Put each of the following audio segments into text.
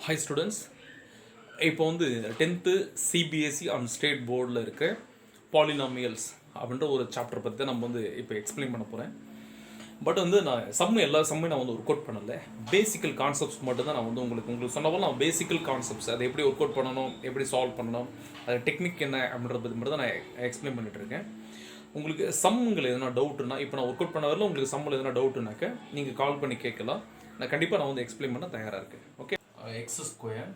Hi students, இப்போ வந்து 10th CBSE and state போர்டில் இருக்க பாலினாமியல்ஸ் அப்படின்ற ஒரு சாப்டர் பற்றி தான் நம்ம வந்து இப்போ எக்ஸ்பிளைன் பண்ண போகிறேன். பட் வந்து நான் எல்லா சம்மையும் நான் வந்து ஒர்க் அவுட் பண்ணலை. பேசிக்கல் கான்செப்ட்ஸ் மட்டும் தான் நான் வந்து உங்களுக்கு சொன்னபோல் நான் பேசிக்கல் கான்செப்ட்ஸ் அதை எப்படி ஒர்க் அவுட் பண்ணணும், எப்படி சால்வ் பண்ணணும், அது டெக்னிக் என்ன அப்படின்றது மட்டும் தான் நான் எக்ஸ்பிளைன் பண்ணிட்டு இருக்கேன். உங்களுக்கு சம்முங்கள் எதனா டவுட்டுன்னா, இப்போ நான் ஒர்க் அவுட் பண்ண வரல உங்களுக்கு சம்மில் எதனா டவுட்டுனாக்க நீங்கள் கால் பண்ணி கேட்கலாம். நான் கண்டிப்பாக நான் வந்து எக்ஸ்பிளைன் பண்ண தயாராக இருக்கேன். Okay, x square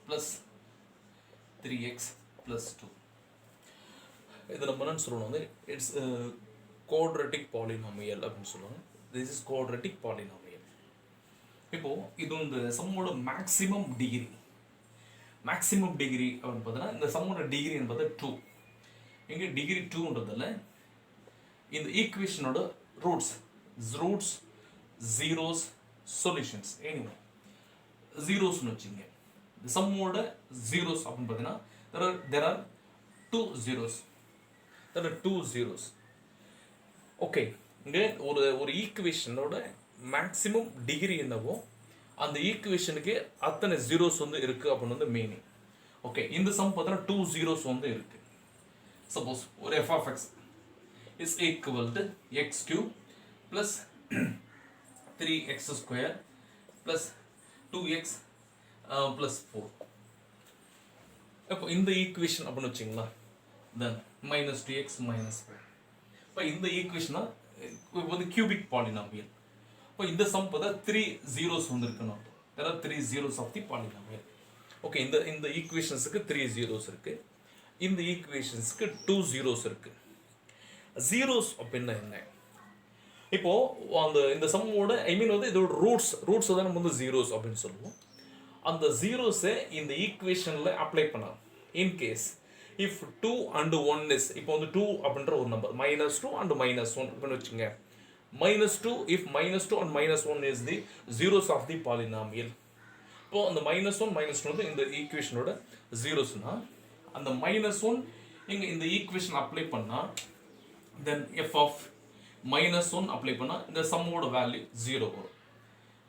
plus 3x plus 2 இது நம்ம என்னன்னு சொல்லணும் வந்து இட்ஸ் quadratic polynomial அப்படின்னு சொல்லுவாங்க. this is quadratic polynomial. இப்போ இது இந்த சம்மோட மேக்ஸிமம் டிகிரி அப்படின்னு பார்த்தீங்கன்னா இந்த சம்மோட டிகிரி என்பது 2. இங்கே டிகிரி 2ன்றதால இந்த ஈக்குவேஷனோட ரூட்ஸ் ஜீரோஸ் சொல்யூஷன்ஸ் எனிவே ஜீரோஸ்னு வச்சுங்க. இந்த சம்மோட ஜீரோஸ் அப்படின்னு பார்த்தீங்கன்னா there are two zeros. Okay, இங்கே ஒரு ஈக்குவேஷனோட மேக்ஸிமம் டிகிரி என்னவோ அந்த ஈக்குவேஷனுக்கு அத்தனை ஜீரோஸ் வந்து இருக்குது அப்படின்னு வந்து மீனிங். ஓகே, இந்த சம் பார்த்தீங்கன்னா 2 zeros வந்து இருக்குது. சப்போஸ் ஒரு f of x is equal to x cube plus 3x square plus 2x plus 4. இப்போ இந்த ஈக்குவேஷன் அப்படின்னு வச்சிங்களா, தென் மைனஸ் 2x மைனஸ் 4. இப்போ இந்த ஈக்குவேஷனா வந்து கியூபிக் பாலினாமியல். இப்போ இந்த சம் பார்த்தா 3 zeros வந்து இருக்கணும். there are 3 zeros of the polynomial. Okay, இந்த ஈக்குவேஷன்ஸுக்கு 3 zeros இருக்கு, இந்த ஈக்குவேஷன்ஸுக்கு 2 zeros இருக்கு. ஜீரோஸ் அப்படின்னா என்ன? இப்போ இந்த சம்மோட வந்து இதோட ரூட்ஸ் தான் நம்ம வந்து ஜீரோஸ் அப்படின்னு சொல்லுவோம். அந்த ஜீரோஸை இந்த ஈக்குவேஷனில் அப்ளை பண்ணலாம். இன்கேஸ் இஃப் 2 and 1 இஸ், இப்போ வந்து 2 அப்படின்ற ஒரு நம்பர் -2 and -1 அப்படின்னு வச்சுங்க. -2 if -2 and -1 is the zeros of the polynomial. இப்போ அந்த -1 -2 வந்து இந்த ஈக்குவேஷனோட ஜீரோஸ்னா அந்த -1 இங்கே இந்த ஈக்குவேஷன் அப்ளை பண்ணால் தென் f of -1 அப்ளை பண்ணால் இந்த சம்மோட வேல்யூ 0 வரும்.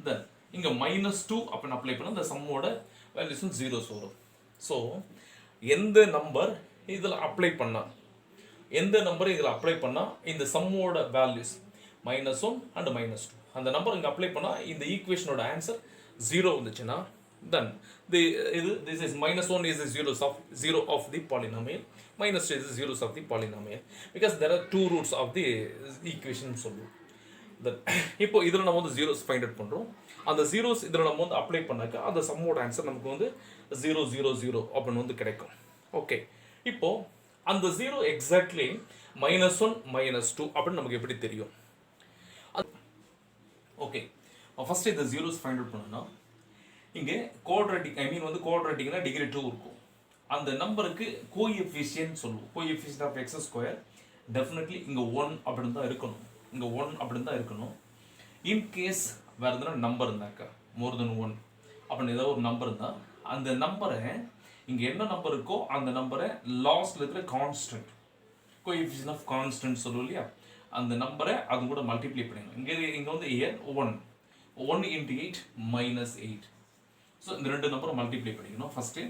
தென் இங்கே -2 அப்படின்னு அப்ளை பண்ணால் இந்த சம்மோட வேல்யூஸும் ஜீரோஸ் வரும். ஸோ எந்த நம்பர் இதில் அப்ளை பண்ணால் இந்த சம்மோட வேல்யூஸ் -1 and -2 அந்த நம்பர் இங்கே அப்ளை பண்ணால் இந்த ஈக்குவேஷனோட ஆன்சர் 0 வந்துச்சுன்னா then this is -1 is the zero of the polynomial, -2 is the zeros of the polynomial because there are two roots of the equation சொல்லுவோம். then இப்போ இதில் நம்ம வந்து ஜீரோஸ் ஃபைண்ட் அவுட் பண்ணுறோம். அந்த ஜீரோஸ் இதில் நம்ம வந்து அப்ளை பண்ணாக்க அந்த சம்மோட ஆன்சர் நமக்கு வந்து 0 0 0 அப்படின்னு வந்து கிடைக்கும். ஓகே, இப்போ அந்த ஜீரோ எக்ஸாக்ட்லி -1 -2 அப்படின்னு நமக்கு எப்படி தெரியும்? ஓகே, ஃபர்ஸ்ட் இந்த ஜீரோஸ் ஃபைண்ட் அவுட் பண்ணணும்னா இங்கே குவாட்ரேட்டிக்னா டிகிரி 2 இருக்கும். அந்த நம்பருக்கு கோஎஃபிஷியன்ட் சொல்லுவோம். Coefficient of X square definitely இங்கே 1 அப்படின்னு தான் இருக்கணும். இன்கேஸ் வேறு எதனா நம்பர் இருந்தாக்கா மோர் தென் 1 அப்படின்னு ஏதாவது ஒரு நம்பர் இருந்தால் அந்த நம்பரை இங்கே என்ன நம்பர் இருக்கோ அந்த நம்பரை லாஸ்ட்ல இருக்கிற கான்ஸ்டன்ட் கோஎஃபிஷியன்ட் ஆஃப் கான்ஸ்டன்ட் சொல்லுவோம் இல்லையா, அந்த நம்பரை அது கூட மல்டிப்ளை பண்ணிடணும். இங்கே வந்து 1 into 8 -8. ஸோ இந்த ரெண்டு நம்பரை மல்டிப்ளை பண்ணிக்கணும். ஃபஸ்ட்டு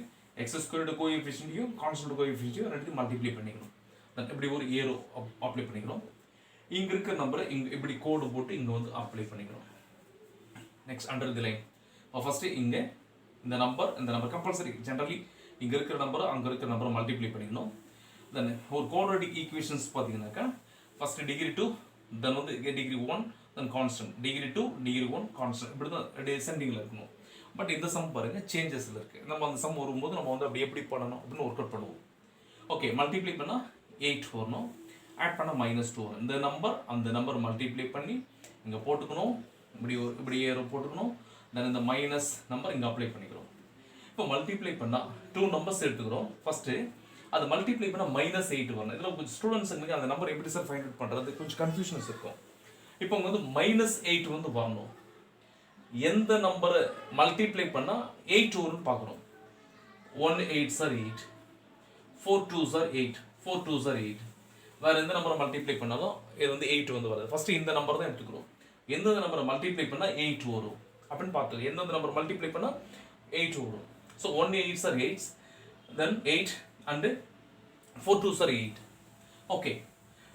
எக்ஸ் ஸ்கொயர்டு கோஎஃபிஷியன்ட்டையும் கான்ஸ்டன்ட் கோஎஃபிஷியன்ட்டையும் ரெண்டு மல்டிப்ளை பண்ணிக்கணும். இப்படி ஒரு ஏரோ அப்ளை பண்ணிக்கணும். இங்கே இருக்கிற நம்பரை இங்கே இப்படி கோடு போட்டு இங்கே வந்து அப்ளை பண்ணிக்கணும். Next under the line first இங்கே இந்த நம்பர் கம்பல்சரி ஜென்ரலி இங்கே இருக்கிற நம்பரை அங்கே இருக்கிற நம்பரை மல்டிப்ளை பண்ணிக்கணும். தென் ஒரு குவாட்ரேட்டிக் ஈக்குவேஷன்ஸ் பார்த்தீங்கன்னாக்கா ஃபஸ்ட்டு டிகிரி 2, தென் வந்து டிகிரி 1, தென் கான்ஸ்டன்ட் டிகிரி 2 டிகிரி 1 கான்ஸ்டன்ட் இப்படி தான் டிசெண்டிங்கில் இருக்கணும். பட் இந்த சம் பாருங்கள் சேஞ்சஸில் இருக்குது. நம்ம அந்த சம் வரும்போது நம்ம வந்து அப்படி எப்படி பண்ணணும் அப்படின்னு ஒர்க் அவுட் பண்ணுவோம். ஓகே, மல்டிப்ளை பண்ணால் 8 வரணும், ஆட் பண்ணால் -2 வரும். இந்த நம்பர் அந்த நம்பர் மல்டிப்ளை பண்ணி இங்கே போட்டுக்கணும், இப்படி ஏரோ போட்டுக்கணும். தென் இந்த மைனஸ் நம்பர் இங்கே அப்ளை பண்ணிக்கிறோம். இப்போ மல்டிப்ளை பண்ணால் 2 நம்பர்ஸ் எடுத்துக்கிறோம். ஃபஸ்ட்டு அது மல்டிப்ளை பண்ணால் -8 வரணும். இதில் கொஞ்சம் ஸ்டூடெண்ட்ஸுங்களுக்கு அந்த நம்பர் எப்படி சார் ஃபைண்ட் அவுட் பண்ணுறது கொஞ்சம் கன்ஃபியூஷன்ஸ் இருக்கும். இப்போ அவங்க வந்து -8 வந்து வரணும். எந்த நம்பரை மல்டிப்ளை பண்ணால் 8 வரும்னு பார்க்குறோம். 1 8s are 8, 4 2s are 8, 4 2s are 8. வேறு எந்த நம்பரை மல்டிப்ளை பண்ணாலும் இது வந்து 8 வந்து வருது. ஃபஸ்ட்டு இந்த நம்பர் தான் எடுத்துக்கிறோம். எந்த நம்பரை மல்டிப்ளை பண்ணால் 8 வரும் அப்படின்னு பார்த்துக்கோ. எந்தெந்த நம்பர் மல்டிப்ளை பண்ணால் 8 வரும். So 1 8s are 8s, then 8 and 4 2s are 8. Okay,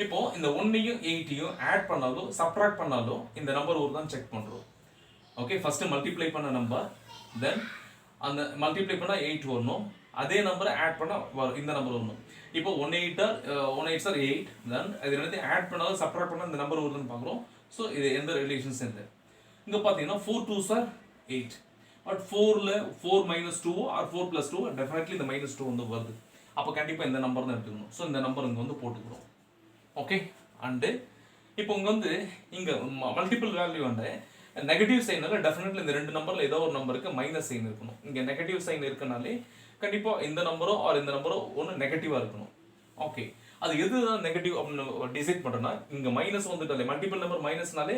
இப்போ இந்த 1ஐயும் 8ஐயும் ஆட் பண்ணாலும் சப்ட்ராக்ட் பண்ணாலும் இந்த நம்பர் ஒரு தான் செக் பண்ணுறோம். ஓகே, ஃபஸ்ட்டு மல்டிப்ளை பண்ண நம்பர், தென் அந்த மல்டிப்ளை பண்ணால் 8 வரணும், அதே நம்பரை ஆட் பண்ணால் இந்த நம்பர் வரணும். இப்போ 1 8s are 8, தென் இது ரெண்டுத்தையும் ஆட் பண்ணாலும் சப்ட்ராக்ட் பண்ணால் இந்த நம்பர் வருதுன்னு பார்க்குறோம். ஸோ இது எந்த ரிலேஷன்ஸ் இல்லை. இங்கே பார்த்தீங்கன்னா 4 2s are 8, பட் 4ல் 4 - 2 ஆர் 4 + 2 டெஃபினெட்லி இந்த -2 வந்து வருது. அப்போ கண்டிப்பாக இந்த நம்பர் தான் எடுத்துக்கணும். ஸோ இந்த நம்பர் இங்கே வந்து போட்டுக்கிறோம். ஓகே, அண்டு இப்போ இங்கே வந்து இங்கே மல்டிபிள் வேல்யூ வந்து நெகட்டிவ் சைனால டெஃபினெட்லி இந்த ரெண்டு நம்பரில் ஏதோ ஒரு நம்பருக்கு மைனஸ் சைன் இருக்கணும். இங்கே நெகட்டிவ் சைன் இருக்கனாலே கண்டிப்பாக இந்த நம்பரோ ஆர் இந்த நம்பரோ ஒன்று நெகட்டிவாக இருக்கணும். ஓகே, அது எது தான் நெகட்டிவ் அப்படின்னு டிசைட் பண்ணுறேன்னா, இங்கே மைனஸ் வந்துட்டாலே மல்டிபிள் நம்பர் மைனஸ்னாலே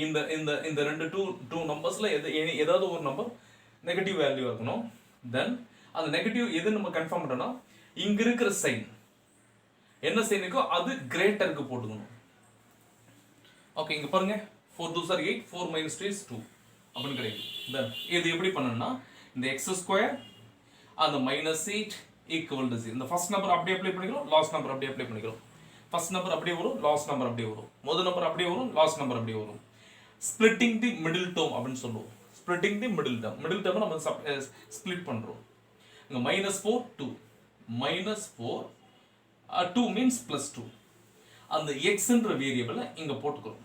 இந்த இந்த இந்த ரெண்டு டூ நம்பர்ஸில் ஏதாவது ஒரு நம்பர் நெகட்டிவ் வேல்யூ இருக்கணும். தென் அந்த நெகட்டிவ் எது நம்ம கன்ஃபார்ம் பண்ணோம்னா, இங்கே இருக்கிற சைன் என்ன சைன் இருக்கோ அது கிரேட்டருக்கு போட்டுக்கணும். ஓகே, இங்கே பாருங்க 4 2s are 8, 4 - 3 is 2 அப்படின்னு கிடைக்கும். தென் இது எப்படி பண்ணணும்னா, இந்த x² அந்த -8 ஈக்குவல் டு 0. இந்த ஃபர்ஸ்ட் நம்பர் அப்படியே அப்ளை பண்ணிக்கிறோம், லாஸ்ட் நம்பர் அப்படியே அப்ளை பண்ணிக்கிறோம். ஃபர்ஸ்ட் நம்பர் அப்படியே வரும், லாஸ்ட் நம்பர் அப்படியே வரும், முதல் நம்பர் அப்படியே வரும், லாஸ்ட் நம்பர் அப்படியே வரும். ஸ்பிளிட்டிங் தி மிடில் டேர்ம் அப்படின்னு சொல்லுவோம். ஸ்பிளிட்டிங் தி மிடில் டேர்ம் நம்ம ஸ்பிளிட் பண்ணுறோம். இங்கே -4 2 -4 2 மீன்ஸ் +2. அந்த எக்ஸ்ன்ற வேரியபிளை இங்கே போட்டுக்கிறோம்.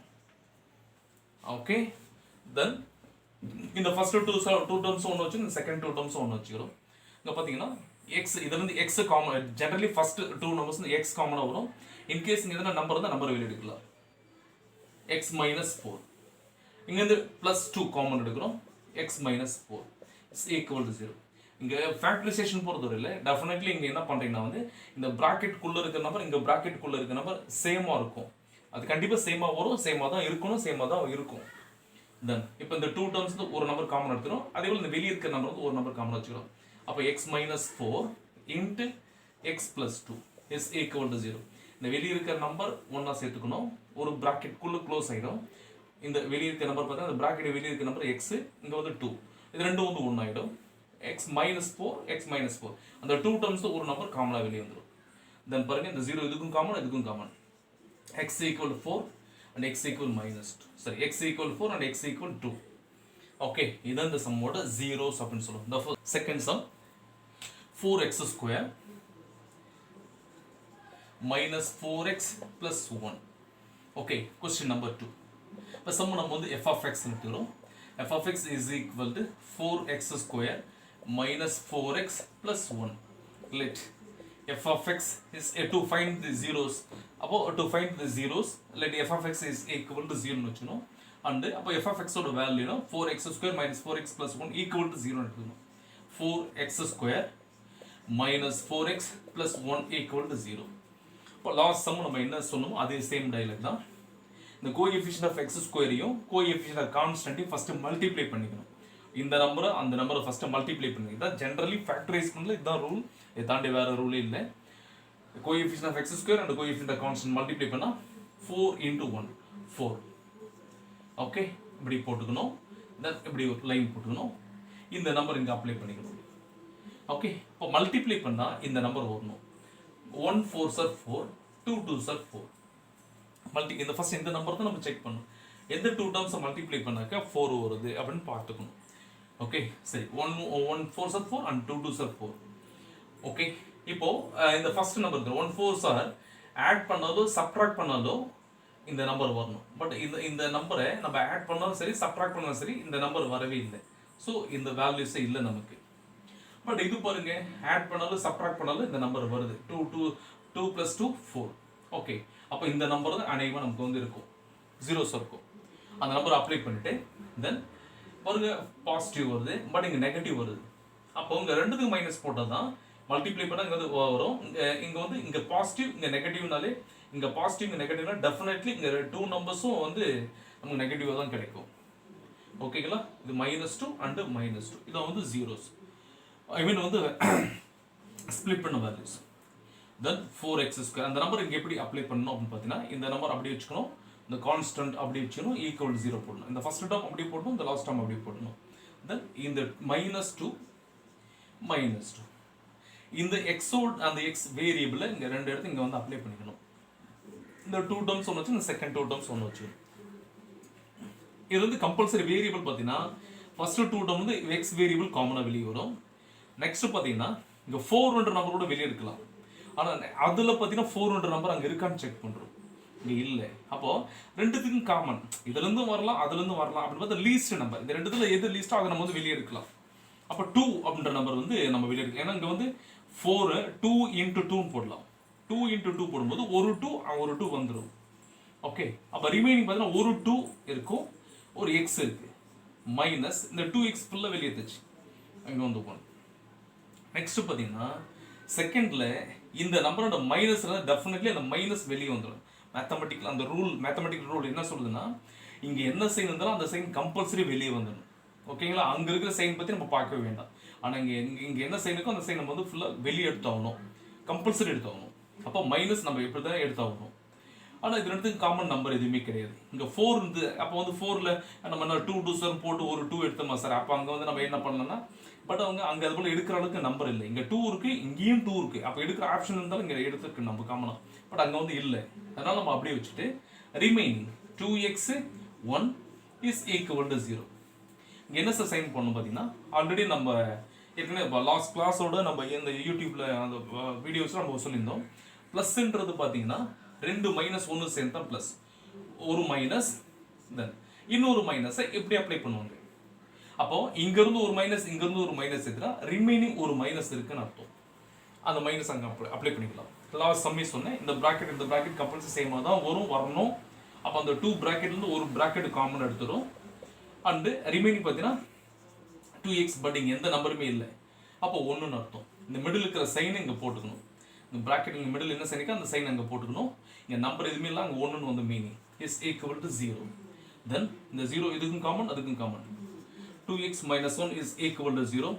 ஓகே, தென் இந்த ஃபர்ஸ்ட் டூ டேர்ம்ஸ் ஒன்று வச்சு இந்த செகண்ட் டூ டேர்ம்ஸ் ஒன்று வச்சுக்கிறோம். இங்கே பார்த்தீங்கன்னா எக்ஸ் இதுலேருந்து x common, generally first two numbers x காமனாக வரும். இன்கேஸ் இங்கே எதனா நம்பர் இருந்தால் நம்பர் வெளியே எடுக்கலாம். x - 4 இங்கேருந்து +2 காமன் எடுக்கிறோம், x - 4 இஸ் ஈக்குவல் டு 0. இங்கே ஃபேக்டரைசேஷன் பொறுத்தவரை இல்லை, டெஃபினெட்லி இங்கே என்ன பண்ணுறீங்கன்னா வந்து இந்த ப்ராக்கெட்டுக்குள்ளே இருக்கிற நம்பர் இங்கே ப்ராக்கெட்டுக்குள்ளே இருக்கிற நம்பர் சேமாக இருக்கும். அது கண்டிப்பாக சேமாக வரும், சேமாக தான் இருக்கணும், சேமாக தான் இருக்கும். தென் இப்போ இந்த டூ டேர்ம்ஸ் ஒரு நம்பர் காமன் எடுத்துக்கிறோம், அதே போல் இந்த வெளியே இருக்கிற நம்பர் வந்து ஒரு நம்பர் காமன் வச்சுக்கிறோம். அப்போ x - 4 into x + 2 is equal to 0. இந்த வெளியே இருக்கிற நம்பர் ஒன்றா சேர்த்துக்கணும், ஒரு ப்ராக்கெட்டுக்குள்ளே க்ளோஸ் ஆகிடும். இந்த வெளியே இருக்கிற நம்பர் பார்த்தா இந்த ப்ராக்கெட் வெளியே இருக்கிற நம்பர் x, இங்கே வந்து 2, இது ரெண்டும் வந்து 1 ஆகிடும். x - 4 x - 4 அந்த டூ டேர்ம்ஸ் ஒரு நம்பர் காமனாக வெளியே வந்துடும். தென் பாருங்க, இந்த 0 இதுக்கும் காமன், இதுக்கும் காமன். x = 4 and x = -2. சரி, x = 4 and x = 2. ஓகே, இதான் இந்த சம்மோட ஜீரோஸ் அப்படின்னு சொல்லுவோம். the second sum 4x² minus 4x plus 1. Okay, question number 2. இப்போ சம் நம்ம வந்து f of x எடுத்துக்கிறோம். f of x is equal to 4x² minus 4x plus 1. Let f of x is to find the zeros. அப்போ to find the zeros, let f of x is equal to 0 னு வச்சுக்கணும். And அப்போ f of x ஓட value 4x² minus 4x plus 1 equal to 0 னு எடுத்துக்கணும். 4x² minus 4x plus 1 equal to 0. இப்போ last some நம்ம என்ன சொன்னோமோ அதே சேம் டைலாக் தான். இந்த coefficient of x² coefficient of கான்ஸ்டன்ட்டையும் ஃபர்ஸ்ட் மல்டிப்ளை பண்ணிக்கணும். இந்த நம்பரை அந்த நம்பரை ஃபர்ஸ்ட் மல்டிப்ளை பண்ணிக்கணும். இதான் ஜென்ரலி ஃபேக்டரைஸ் பண்ணல, இதுதான் ரூல். இதை தாண்டி வேற ரூலே இல்லை. Coefficient of x² and coefficient of constant multiply பண்ணால் 4 × 1 4. ஓகே, இப்படி போட்டுக்கணும். தென் இப்படி ஒரு லைன் போட்டுக்கணும். இந்த நம்பர் இங்கே அப்ளை பண்ணிக்கணும். ஓகே, இப்போ மல்டிப்ளை பண்ணால் இந்த நம்பர் வரணும். 1 4s are 4, 2 2s are 4. இந்த ஃபர்ஸ்ட் இந்த நம்பர் தான் நம்ம செக் பண்ணணும். எந்த டூ டேர்ம்ஸை மல்டிப்ளை பண்ணாக்கா 4 வருது அப்படின்னு பார்த்துக்கணும். ஓகே, சரி, 1 4s are 4 and 2 2s are 4. Okay, இப்போ இந்த first number 1 4s are add பண்ணாலும் சப்ட்ராக்ட் பண்ணாலும் இந்த நம்பர் வரணும். பட் இந்த நம்பரை நம்ம ஆட் பண்ணாலும் சரி சப்ட்ராக்ட் பண்ணாலும் சரி இந்த நம்பர் வரவே இல்லை. ஸோ இந்த வேல்யூஸே இல்லை நமக்கு. பட் இது பாருங்க, ஆட் பண்ணாலும் சப்ட்ராக்ட் பண்ணாலும் இந்த நம்பர் வருது. 2 + 2 4. ஓகே, அப்போ இந்த நம்பர் தான் அநேகமாக நமக்கு வந்து இருக்கும், ஜீரோஸ் இருக்கும். அந்த நம்பர் அப்ளை பண்ணிட்டு தென் பாருங்க பாசிட்டிவ் வருது, பட் இங்கே நெகட்டிவ் வருது. அப்போ இங்கே ரெண்டுத்துக்கு மைனஸ் போட்டால் தான் மல்டிப்ளை பண்ணால் இங்கே வந்து வரும். இங்கே வந்து இங்கே பாசிட்டிவ் இங்கே நெகட்டிவ்னாலே, இங்கே பாசிட்டிவ் இங்கே நெகட்டிவ்னா டெஃபினெட்லி இங்கே டூ நம்பர்ஸும் வந்து நமக்கு நெகட்டிவாக தான் கிடைக்கும். ஓகேங்களா, இது -2 அண்டு -2 இதான் வந்து ஜீரோஸ். ஐ மீன் வந்து ஸ்ப்ளிட் பண்ண வேல்யூஸ். தென் 4x² அந்த நம்பர் இங்கே எப்படி அப்ளை பண்ணணும் அப்படின்னு பார்த்தீங்கன்னா, இந்த நம்பர் அப்படியே வச்சுக்கணும். இந்த கான்ஸ்டன்ட் அப்படி வச்சுக்கணும், ஈக்குவல் 0 போடணும். இந்த ஃபர்ஸ்ட் டேர்ம் அப்படி போடணும், இந்த லாஸ்ட் டேர்ம் அப்படி போடணும். தென் இந்த -2 -2 இந்த எக்ஸோட அந்த எக்ஸ் வேரியபிளை இங்கே ரெண்டு இடத்து இங்கே வந்து அப்ளை பண்ணிக்கணும். இந்த 2 டேர்ம்ஸ் ஒன்று வச்சு இந்த செகண்ட் 2 டேர்ம்ஸ் ஒன்று வச்சுக்கணும். இது வந்து கம்பல்சரி வேரியபிள் பார்த்தீங்கன்னா ஃபர்ஸ்ட் 2 டேர்ம் வந்து எக்ஸ் வேரியபிள் காமனாக வெளியே வரும். நெக்ஸ்ட் பார்த்தீங்கன்னா இங்கே 400 நம்பரோட வெளியே எடுக்கலாம். ஆனால் அதில் பார்த்தீங்கன்னா 400 நம்பர் அங்கே இருக்கான்னு செக் பண்ணுறோம், இங்கே இல்லை. அப்போது ரெண்டுத்துக்கும் காமன், இதுலேருந்து வரலாம் அதுலேருந்து வரலாம் அப்படின்னு பார்த்தா லீஸ்ட் நம்பர், இந்த ரெண்டுத்துல எது லீஸ்ட்டோ அதை நம்ம வந்து வெளியே எடுக்கலாம். அப்போ 2 அப்படின்ற நம்பர் வந்து நம்ம வெளியே எடுக்கலாம். ஏன்னா இங்கே வந்து 4 2 into 2 போடலாம். 2 into 2 போடும்போது ஒரு 2 வந்துடும். ஓகே, அப்போ ரிமைனிங் பார்த்தீங்கன்னா ஒரு 2 இருக்கும், ஒரு எக்ஸ் இருக்கு, மைனஸ் இந்த 2x ஃபுல்லாக வெளியே தச்சு அங்கே வந்து போகணும். நெக்ஸ்ட் பார்த்தீங்கன்னா செகண்டில் இந்த நம்பரோட மைனஸ் டெஃபினெட்லி அந்த மைனஸ் வெளியே வந்துடும். மேத்தமெட்டிக்கல் அந்த மேத்தமெட்டிக்கல் ரூல் என்ன சொல்லுதுன்னா, இங்கே என்ன சைன் இருந்தாலும் அந்த சைன் கம்பல்சரி வெளியே வந்துடும். ஓகேங்களா, அங்கே இருக்கிற சைன் பற்றி நம்ம பார்க்கவே வேண்டாம். ஆனால் இங்கே என்ன சைன் இருக்கோ அந்த சைன் நம்ம வந்து ஃபுல்லாக வெளியே எடுத்தாகணும், கம்பல்சரி எடுத்தாகணும். அப்போ மைனஸ் நம்ம எப்படி தான் எடுத்தாகணும். ஆனால் இது ரெண்டுத்துக்கு காமன் நம்பர் எதுவுமே கிடையாது. இங்கே 4 இருந்து அப்போ வந்து 4ல் நம்ம என்ன 2 2 7 போட்டு ஒரு 2 எடுத்தோமா சார், அப்போ அங்கே வந்து நம்ம என்ன பண்ணலாம்னா, பட் அவங்க அங்கே அது போல் எடுக்கிற அளவுக்கு நம்பர் இல்லை. இங்கே 2 இருக்குது, இங்கேயும் 2 இருக்குது. அப்போ எடுக்கிற ஆப்ஷன் இருந்தாலும் இங்கே எடுத்துருக்கு நம்ம காமனாக, பட் அங்கே வந்து இல்லை. அதனால் நம்ம அப்படியே வச்சுட்டு remaining 2x 1 is equal to 0. இங்கே என்ன சார் சைன் பண்ணணும் பார்த்தீங்கன்னா, ஆல்ரெடி நம்ம ஏற்கனவே லாஸ்ட் கிளாஸோட நம்ம இந்த யூடியூப்பில் அந்த வீடியோஸில் நம்ம சொல்லியிருந்தோம். ப்ளஸ்ன்றது பார்த்தீங்கன்னா 2 - 1 சேர்ந்தா ப்ளஸ், ஒரு மைனஸ் தென் இன்னொரு மைனஸை எப்படி அப்ளை பண்ணுவாங்க. அப்போ இங்கேருந்து ஒரு மைனஸ் இங்கேருந்து ஒரு மைனஸ் எடுத்துனா ரிமைனிங் ஒரு மைனஸ் இருக்குன்னு அர்த்தம். அந்த மைனஸ் அங்கே அப்ளை பண்ணிக்கலாம். லாஸ்ட் சம்மி சொன்னேன், இந்த ப்ராக்கெட் கம்பல்சரி சேமாக தான் வரணும். அப்போ அந்த 2 ப்ராக்கெட்லேருந்து ஒரு ப்ராக்கெட் காமன் எடுத்துடும். அண்டு ரிமைனிங் பார்த்தீங்கன்னா 2x, பட் இங்கே எந்த நம்பருமே இல்லை. அப்போ 1ன்னு அர்த்தம். இந்த மிடில் இருக்கிற சைனை இங்கே போட்டுக்கணும். இந்த ப்ராக்கெட் இங்கே மிடில் என்ன சைனுக்கு அந்த சைன் அங்கே போட்டுக்கணும். இங்கே நம்பர் எதுவுமே இல்லை, அங்கே 1ன்னு வந்து மீனிங் இஸ் ஈக்குவல் டு 0. தென் இந்த 0 இதுக்கும் காமன் அதுக்கும் common. 2x - 1 is equal to 0.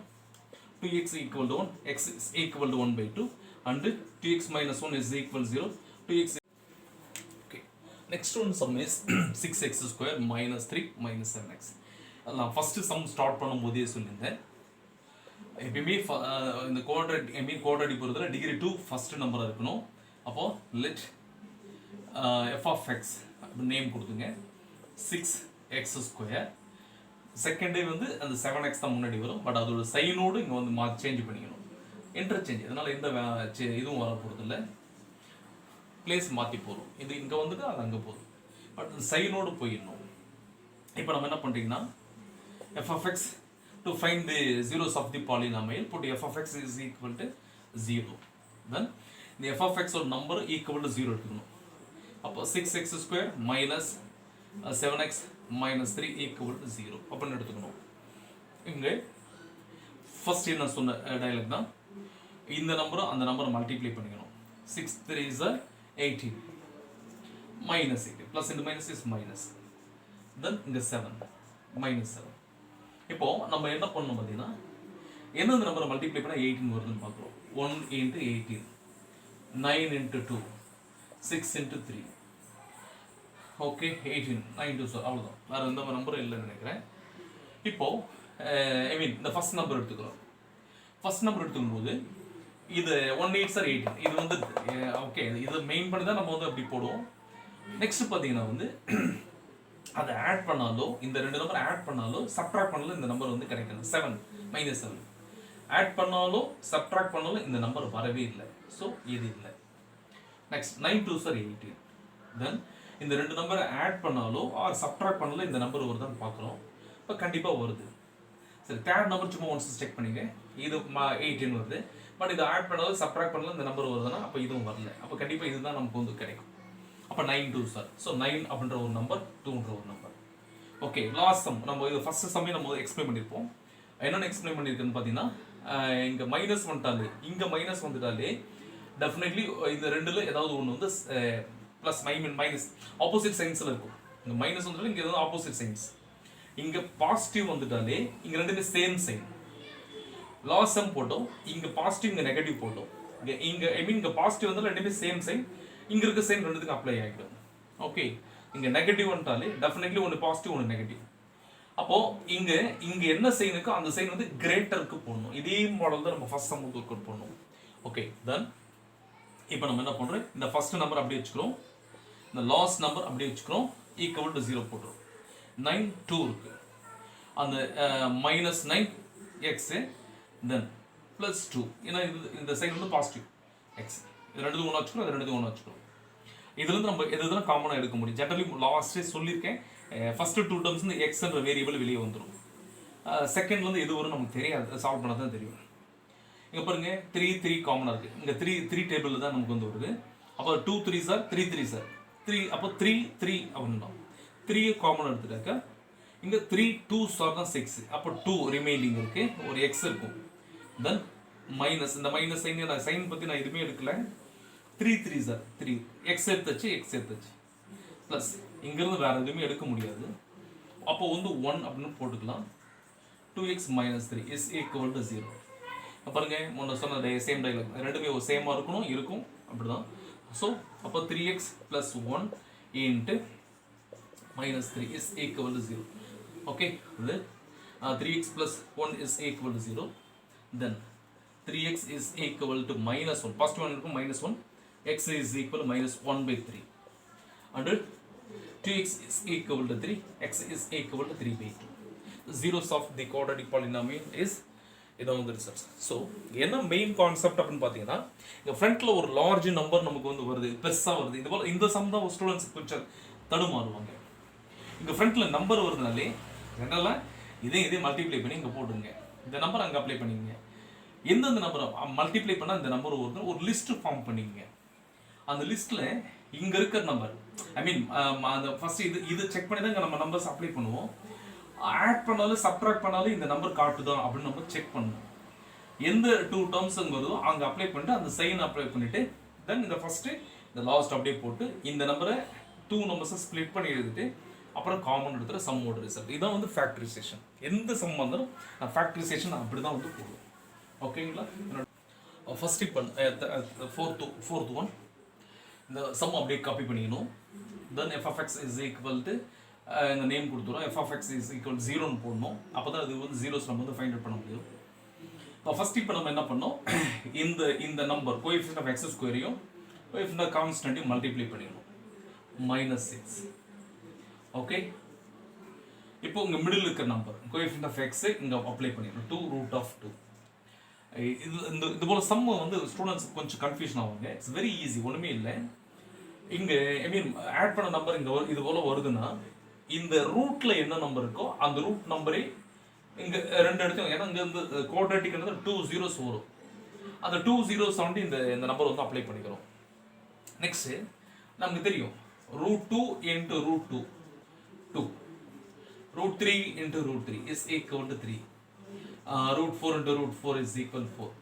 2x equal to 1, x is equal to 1/2, and 2x - 1 is equal to 0. 2x. Okay. Next one sum is 6x square minus 3 minus 7x. நான் first sum start பண்ணும்போதே சொல்லியிருந்தேன், எப்பயுமே இந்த quadratic பொறுத்தவரை degree 2 first நம்பராக இருக்கணும். அப்போது let f of x name கொடுத்துங்க, 6x ஸ்கொயர். செகண்டே வந்து அந்த 7x தான் முன்னாடி வரும், பட் அதோட சைனோடு இங்கே வந்து சேஞ்ச் பண்ணிக்கணும், இன்டர்சேஞ்ச். அதனால் எந்த இதுவும் வர போகிறது இல்லை, பிளேஸ் மாற்றி போகிறோம். இது இங்கே வந்துட்டு அது அங்கே போதும், பட் சைனோடு போயிடணும். இப்போ நம்ம என்ன பண்ணுறீங்கன்னா, f of x to find the zeros of the polynomial, put f of x is equal to 0. Then the f of x ஒரு நம்பர் equal to 0 எடுத்துக்கணும். அப்போ 6x square minus 7x minus 3 equal to 0 அப்படின்னு எடுத்துக்கணும். இங்கே first என்ன சொன்ன dialogue தான், இந்த நம்பரும் அந்த நம்பரை மல்டிப்ளை பண்ணிக்கணும். 6 3s are 18 minus 18 plus into minus is minus, then இங்கே 7 minus 7. இப்போ நம்ம என்ன பண்ணணும் பார்த்தீங்கன்னா, எந்தெந்த நம்பரை மல்டிப்ளை பண்ணால் 18 வருதுன்னு பார்க்குறோம். 1 into 18, 9 into 2, 6 into 3. ஓகே, 18 9 2 அவ்வளோதான், வேறு எந்த நம்பரும் இல்லைன்னு நினைக்கிறேன். இப்போது இந்த ஃபர்ஸ்ட் நம்பர் எடுத்துக்கிறோம். ஃபர்ஸ்ட் நம்பர் எடுத்துக்கும்போது இது 1 8s are 18, இது வந்து ஓகே, இதை மெயின் பண்ணி தான் நம்ம வந்து அப்படி போடுவோம். நெக்ஸ்ட் பார்த்தீங்கன்னா வந்து அதை ஆட் பண்ணாலோ, இந்த ரெண்டு நம்பர் ஆட் பண்ணாலோ சப்ட்ராக்ட் பண்ணாலும் இந்த நம்பர் வந்து கிடைக்கணும். 7 - 7 ஆட் பண்ணாலும் சப்ட்ராக்ட் பண்ணாலும் இந்த நம்பர் வரவே இல்லை, ஸோ இது இல்லை. Next 9 2s are 18. தென் இந்த ரெண்டு நம்பரை ஆட் பண்ணாலோ ஆர் சப்ட்ராக்ட் பண்ணாலும் இந்த நம்பர் வருதான்னு பார்க்குறோம். இப்போ கண்டிப்பாக வருது. சரி, தேர்ட் நம்பர் சும்மா ஒன்ஸ் செக் பண்ணிங்க, இது 18 வருது, பட் இதை ஆட் பண்ணாலும் சப்ட்ராக்ட் பண்ணாலும் இந்த நம்பர் வருதுன்னா அப்போ இதுவும் வரல. அப்போ கண்டிப்பாக இதுதான் நமக்கு வந்து கிடைக்கும். அப்போ 9 2s are, ஸோ 9 அப்படின்ற ஒரு நம்பர், 2ன்ற ஒரு நம்பர். ஓகே, லாஸ்ட் சம் நம்ம இது ஃபர்ஸ்ட் சம்மே நம்ம எக்ஸ்பிளைன் பண்ணியிருப்போம். என்னென்ன எக்ஸ்பிளைன் பண்ணியிருக்குன்னு பார்த்தீங்கன்னா, இங்கே மைனஸ் வந்துட்டாலே, இங்கே மைனஸ் வந்துட்டாலே டெஃபினெட்லி இந்த ரெண்டில் ஏதாவது ஒன்று வந்து ப்ளஸ் மைனஸ் ஆப்போசிட் சைன்ஸில் இருக்கும். இங்கே மைனஸ் வந்துட்டாலே இங்கே ஏதாவது ஆப்போசிட் சைன்ஸ். இங்கே பாசிட்டிவ் வந்துட்டாலே இங்கே ரெண்டுமே சேம் சைன். லாஸ்ட் சம் போட்டோம், இங்கே பாசிட்டிவ் இங்கே நெகட்டிவ் போட்டோம். இங்கே இங்கே பாசிட்டிவ் வந்தாலும் ரெண்டுமே சேம் சைன், இங்கே இருக்க சைன் ரெண்டுத்துக்கும் அப்ளை ஆகிடும். ஓகே, இங்கே நெகட்டிவ்ன்றாலே டெஃபினெட்லி ஒன்று பாசிட்டிவ் ஒன்று நெகட்டிவ். அப்போ இங்க என்ன சைன் இருக்கோ அந்த சைன் வந்து கிரேட்டருக்கு போடணும். இதே மாடல் தான் நம்ம ஃபர்ஸ்ட் சம் வந்து ஒர்க் அவுட் பண்ணணும். ஓகே, தென் இப்போ நம்ம என்ன பண்றோம், இந்த ஃபர்ஸ்ட் நம்பர் அப்படியே வச்சுக்கிறோம், இந்த லாஸ்ட் நம்பர் அப்படியே வச்சுக்கிறோம், ஈக்குவல் டு 0 போட்டுரும். 9 2 இருக்கு, அந்த -9 x தென் +2, ஏன்னா இந்த சைடு வந்து பாசிட்டிவ் x, இது ரெண்டுத்தையும் ஒன்றா வச்சுக்கிறோம், இது ரெண்டுத்தையும் ஒன்றா வச்சுக்கிறோம். இதுலேருந்து நம்ம எதுதான் காமனாக எடுக்க முடியும். ஜெனரலி லாஸ்ட்டே சொல்லியிருக்கேன், ஃபர்ஸ்ட் 2 டேர்ம்ஸ் வந்து எக்ஸ்ன்ற வேரியபிள் வெளியே வந்துடும். செகண்ட்லேருந்து எது வரும் நமக்கு தெரியாது, சால்வ் பண்ண தான் தெரியும். இங்கே பாருங்க 3 3 காமனாக இருக்குது, இங்கே 3 டேபிளில் தான் நமக்கு வந்து வருது. அப்போ 2 3 சார் 3 3 சார் 3, அப்போ 3 3 அப்படின்னா 3 காமனாக எடுத்துட்டாக்க இங்கே 3 2 சார் தான் 6, அப்போ 2 ரிமைனிங் இருக்குது, ஒரு எக்ஸ் இருக்கும். தென் மைனஸ், இந்த மைனஸ் சைன் பற்றி நான் எதுவுமே எடுக்கல. 3 3 சார் 3, எக்ஸ் எடுத்துச்சு எக்ஸ் எடுத்துச்சு, ப்ளஸ் இங்கிருந்து வேறு எதுவுமே எடுக்க முடியாது. அப்போ வந்து 1 அப்படின்னு போட்டுக்கலாம். 2x - 3 is equal to 0. பாருங்க முன்ன சொன்ன சேம் டைலாக், ரெண்டுமே சேமாக இருக்கணும், இருக்கும் அப்படிதான். ஸோ அப்போ 3x + 1 × -3 is equal to 0. Okay, இது 3x + 1 is equal to 0. Then 3x is equal to -1, first one இருக்கும் -1, x is equal to -1/3, and 2x is equal to 3, x is equal to 3/2. Zeros of the quadratic polynomial is இதான் வந்து results. So என்ன main concept அப்படின்னு பார்த்தீங்கன்னா, இங்கே ஃப்ரண்ட்டில் ஒரு large number நமக்கு வந்து வருது, பெருசாக வருது. இது போல் இந்த சம் தான் ஸ்டூடெண்ட்ஸ் கொஞ்சம் தடுமாறுவாங்க. இங்கே ஃப்ரண்ட்டில் நம்பர் வருதுனாலே ஜெனரலாக இதே மல்டிப்ளை பண்ணி இங்கே போட்டுங்க, இந்த நம்பர் அங்கே அப்ளை பண்ணிங்க. எந்தெந்த நம்பரை மல்டிப்ளை பண்ணால் இந்த நம்பர் வருது ஒரு லிஸ்ட் ஃபார்ம் பண்ணிங்க. அந்த லிஸ்ட்டில் இங்கே இருக்கிற நம்பர், ஐ மீன் அந்த ஃபஸ்ட்டு இது செக் பண்ணி தான் இங்கே நம்ம நம்பர்ஸ் அப்ளை பண்ணுவோம். ஆட் பண்ணாலும் சப்ட்ராக்ட் பண்ணாலும் இந்த நம்பர் காட்டுதான் அப்படின்னு நம்ம செக் பண்ணணும். எந்த 2 டேர்ம்ஸ் வருதோ அங்கே அப்ளை பண்ணிட்டு அந்த சைன் அப்ளை பண்ணிட்டு தென் இந்த ஃபர்ஸ்ட் இந்த லாஸ்ட் அப்படியே போட்டு இந்த நம்பரை 2 நம்பர்ஸை ஸ்ப்ளிட் பண்ணி எழுதிட்டு அப்புறம் காமன் எடுத்துகிற சம்மோட ரிசல்ட். இதான் வந்து ஃபேக்டரைசேஷன். எந்த சம் வந்தாலும் நான் ஃபேக்டரைசேஷன் அப்படி தான் வந்து போடுவோம். ஓகேங்களா? ஃபர்ஸ்ட் இப்போ ஃபோர்த் ஒன் இந்த சம் அப்படியே காப்பி பண்ணிக்கணும். தென் f(x) is equal to இந்த நேம் கொடுத்துரும், f(x) is equal to 0ன்னு போடணும். அப்போ தான் இது வந்து ஜீரோஸ் நம்ம வந்து ஃபைண்ட் அவுட் பண்ண முடியும். இப்போ ஃபர்ஸ்ட் இப்போ நம்ம என்ன பண்ணோம், இந்த நம்பர் கோஎஃபிஷியன்ட் ஆஃப் எக்ஸ் ஸ்கொயரையும் கோஎஃபிஷியன்ட் ஆஃப் கான்ஸ்டன்ட்டையும் மல்டிப்ளை பண்ணிடணும். -6. ஓகே, இப்போ இங்கே மிடில் இருக்கிற நம்பர் கோஎஃபிஷியன்ட் ஆஃப் எக்ஸ் இங்கே அப்ளை பண்ணிடணும், 2√2. இது போல் சம் வந்து ஸ்டூடெண்ட்ஸ் கொஞ்சம் கன்ஃபியூஷன் ஆகுங்க. இட்ஸ் வெரி ஈஸி, ஒன்றுமே இல்லை. இங்கே ஐ மீன் ஆட் பண்ண நம்பர் இங்கே இது போல் வருதுன்னா இந்த ரூட்ல என்ன நம்பர் இருக்கோ அந்த ரூட் நம்பரே இங்கே ரெண்டு இடத்தையும், ஏன்னா இங்கே வந்து குவாட்ரேட்டிக்ன்றது 2 zeros வரும், அந்த 2 zeros வந்து இந்த நம்பர் வந்து அப்ளை பண்ணிக்கிறோம். நெக்ஸ்ட் நமக்கு தெரியும் √2 × √2 2, √3 × √3 is equal to 3, √4 × √4 is equal 4.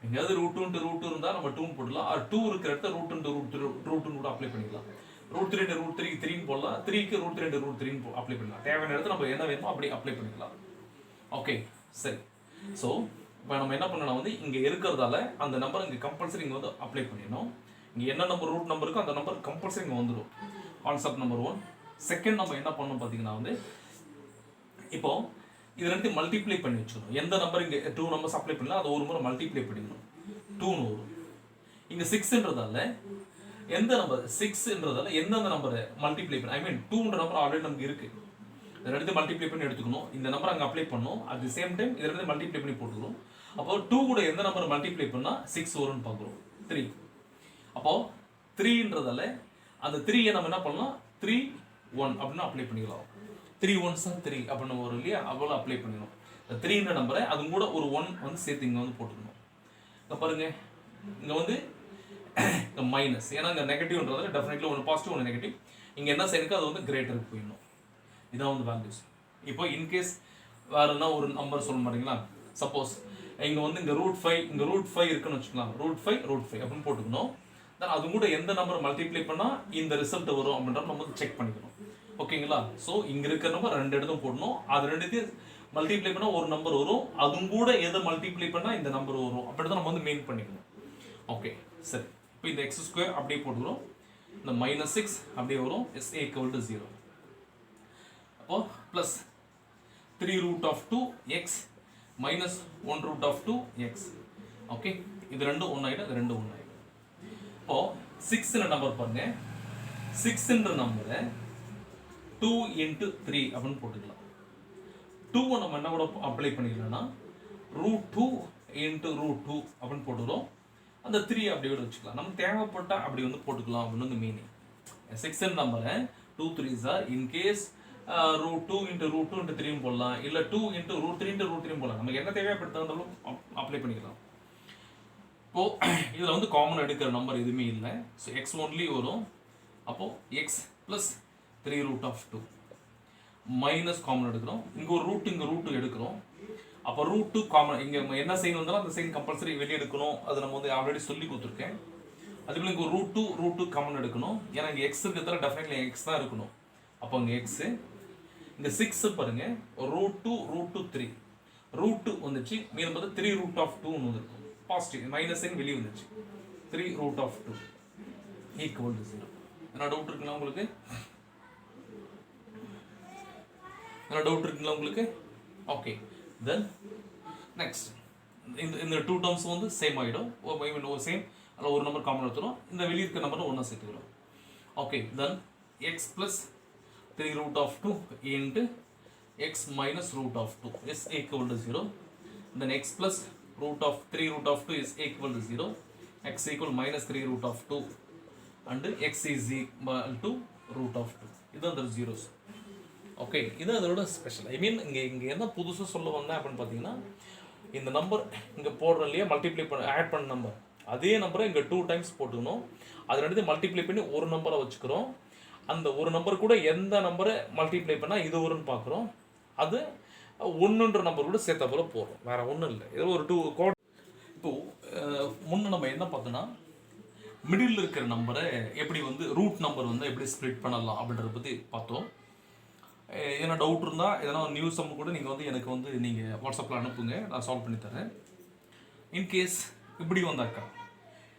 எங்கேயாவது √2 × √2 இருந்தால் நம்ம 2 போடலாம், 2 இருக்கிற இடத்த √2 × √2 கூட அப்ளை பண்ணிக்கலாம். √3 × √3 3 போடலாம், 3க்கு √3 × √3 அப்ளை பண்ணலாம். தேவையான இடத்துல நம்ம என்ன வேணுமோ அப்படி அப்ளை பண்ணிக்கலாம். ஓகே, சரி. ஸோ இப்போ நம்ம என்ன பண்ணணும், வந்து இங்கே இருக்கிறதால அந்த நம்பர் இங்கே கம்பல்சரி இங்கே வந்து அப்ளை பண்ணிடணும். இங்கே என்ன நம்பர் ரூட் நம்பர் இருக்கோ அந்த நம்பர் கம்பல்சரி இங்கே வந்துடும். Concept number 1. செகண்ட் நம்ம என்ன பண்ணணும் பார்த்தீங்கன்னா, வந்து இப்போ இது ரெண்டு மல்டிப்ளை பண்ணி வச்சுக்கணும். எந்த நம்பர் இங்கே 2 நம்பர்ஸ் அப்ளை பண்ணலாம் அது ஒரு முறை மல்டிப்ளை பண்ணிக்கணும், 2ன்னு வரும். இங்கே 6ன்றதால எந்த நம்பர் 6ன்றதால எந்தெந்த நம்பரை மல்டிப்ளை பண்ண, ஐ மீன் 2ன்ற நம்பர் ஆல்ரெடி நமக்கு இருக்கு, இதை ரெண்டு மல்டிப்ளை பண்ணி எடுத்துக்கணும். இந்த நம்பர் அங்கே அப்ளை பண்ணணும், அட் தி சேம் டைம் இதை ரெண்டு மல்டிப்ளை பண்ணி போட்டுக்கணும். அப்போ 2 கூட எந்த நம்பர் மல்டிப்ளை பண்ணால் 6 வரும்னு பார்க்குறோம், 3. அப்போ 3ன்றதால அந்த 3யை நம்ம என்ன பண்ணலாம், 3 1 அப்படின்னு அப்ளை பண்ணிக்கலாம். 3 1s 3 அப்படின்னு வரும் இல்லையா, அவ்வளோ அப்ளை பண்ணிக்கணும். இந்த 3ன்ற நம்பரை அது கூட ஒரு 1 வந்து சேர்த்து இங்கே வந்து போட்டுக்கணும். இங்கே பாருங்க, இங்கே வந்து மைனஸ், ஏன்னா இங்கே நெகட்டிவ்ன்றதால டெஃபினெட்லி ஒன்று பாசிட்டிவ் ஒன்று நெகட்டிவ். இங்கே என்ன சைனுக்கு அது வந்து கிரேட்டருக்கு போயிடணும். இதான் வந்து வேல்யூஸ். இப்போ இன்கேஸ் வேறு என்ன ஒரு நம்பர் சொல்ல மாட்டீங்களா, சப்போஸ் இங்கே வந்து இங்கே √5 இங்கே √5 இருக்குன்னு வச்சுக்கலாம், √5 அப்படின்னு போட்டுக்கணும். தென் அது கூட எந்த நம்பர் மல்டிப்ளை பண்ணால் இந்த ரிசல்ட் வரும் அப்படின்றத நம்ம வந்து செக் பண்ணிக்கணும். ஓகேங்களா? ஸோ இங்கே இருக்கிற நம்பர் ரெண்டு இடத்தும் போடணும், அது ரெண்டுத்தையும் மல்டிப்ளை பண்ணால் ஒரு நம்பர் வரும், அதுவும் கூட எதை மல்டிப்ளை பண்ணால் இந்த நம்பர் வரும், அப்படி தான் நம்ம வந்து மெயின் பண்ணிக்கணும். ஓகே, சரி. இப்போ இந்த x² அப்படியே போட்டுக்கிறோம். இந்த -6 அப்படியே வரும் is a equal to 0. அப்போ plus 3√2x minus 1√2x. Okay, இது ரெண்டும் ஒன்றாயிடும், இது ரெண்டும் ஒன்றாயிடும். இப்போ 6ன்ற நம்பர் பாருங்க, 6ன்ற நம்பரை 2 × 3 அப்படின்னு போட்டுக்கலாம். 2 நம்ம என்ன கூட அப்ளை பண்ணிக்கலாம்னா √2 × √2 அப்படின்னு போட்டுக்கிறோம். அந்த 3 அப்படி கூட வச்சுக்கலாம், நம்ம தேவைப்பட்டா அப்படி வந்து போட்டுக்கலாம் அப்படின்னு வந்து மீனிங். 6ன்ற நம்பரை 2 3s are in case √2 × √2 × 3 போடலாம், இல்லை 2 × √3 × √3 போடலாம். நமக்கு என்ன தேவைப்படுத்தாலும் அப்ளை பண்ணிக்கலாம். இப்போ இதில் வந்து காமன் எடுக்கிற நம்பர் எதுவுமே இல்லை, ஸோ எக்ஸ் ஒன்லி வரும். அப்போது எக்ஸ் ப்ளஸ் 3√2 மைனஸ் காமன் எடுக்கிறோம். இங்கே ஒரு ரூட், இங்கே ரூட்டு எடுக்கிறோம். அப்போ √2 காமன், இங்கே என்ன சைன் வந்தாலும் அந்த சைன் கம்பல்சரி வெளியே எடுக்கணும். அது நம்ம வந்து ஆல்ரெடி சொல்லி கொடுத்துருக்கேன். அதுக்குள்ள இங்கே √2 காமன் எடுக்கணும். ஏன்னா இங்கே எக்ஸ் இருக்கிறதால டெஃபினெட்லி எக்ஸ் தான் இருக்கணும். அப்போ இங்கே எக்ஸு, இங்கே 6 பாருங்க, √2 3 ரூட்டு வந்துச்சு. மீது பார்த்து 3√2 வந்துருக்கும். பாசிட்டிவ் மைனஸ் சைன் வெளியே வந்துச்சு. 3√2 ஈக்குவல் டு 0. என்ன டவுட் இருக்குங்களா உங்களுக்கு? என்ன டவுட் இருக்குங்களா உங்களுக்கு? ஓகே, தென் நெக்ஸ்ட் இந்த 2 டேர்ம்ஸ் வந்து சேம் ஆகிடும். சேம் அதில் ஒரு நம்பர் காமன் எடுத்துரும். இந்த வெளியே இருக்க நம்பர் ஒன்றா சேர்த்துக்கிறோம். Okay, then X plus 3√2 into x minus √2 is equal to 0. Then x plus √3√2 is equal to 0. X equal minus 3√2 and x is equal to √2. இதுதான் அந்த zeros. ஓகே, இது அதோட ஸ்பெஷல். ஐ மீன் இங்கே என்ன புதுசாக சொல்ல வந்தேன் அப்படின்னு பார்த்தீங்கன்னா, இந்த நம்பர் இங்கே போடுற இல்லையா, மல்டிப்ளை பண்ண ஆட் பண்ண நம்பர், அதே நம்பரை இங்கே 2 டைம்ஸ் போட்டுக்கணும். அதை ரெண்டு மல்டிப்ளை பண்ணி ஒரு நம்பரை வச்சுக்கிறோம். அந்த ஒரு நம்பர் கூட எந்த நம்பரை மல்டிப்ளை பண்ணால் இது வரும்னு பார்க்குறோம். அது 1ன்ற நம்பர் கூட சேர்த்த போல போகிறோம், வேறு ஒன்றும் இல்லை. ஏதோ ஒரு 2 கோட். இப்போது முன்னே நம்ம என்ன பார்த்தோன்னா, மிடில் இருக்கிற நம்பரை எப்படி வந்து ரூட் நம்பர் வந்து எப்படி ஸ்ப்ளிட் பண்ணலாம் அப்படின்றத பற்றி பார்த்தோம். ஏன்னா டவுட் இருந்தால் எதனா நியூ சம் கூட நீங்கள் வந்து எனக்கு வந்து நீங்கள் வாட்ஸ்அப்பில் அனுப்புங்க, நான் சால்வ் பண்ணி தரேன். இன்கேஸ் இப்படி வந்தாக்கா,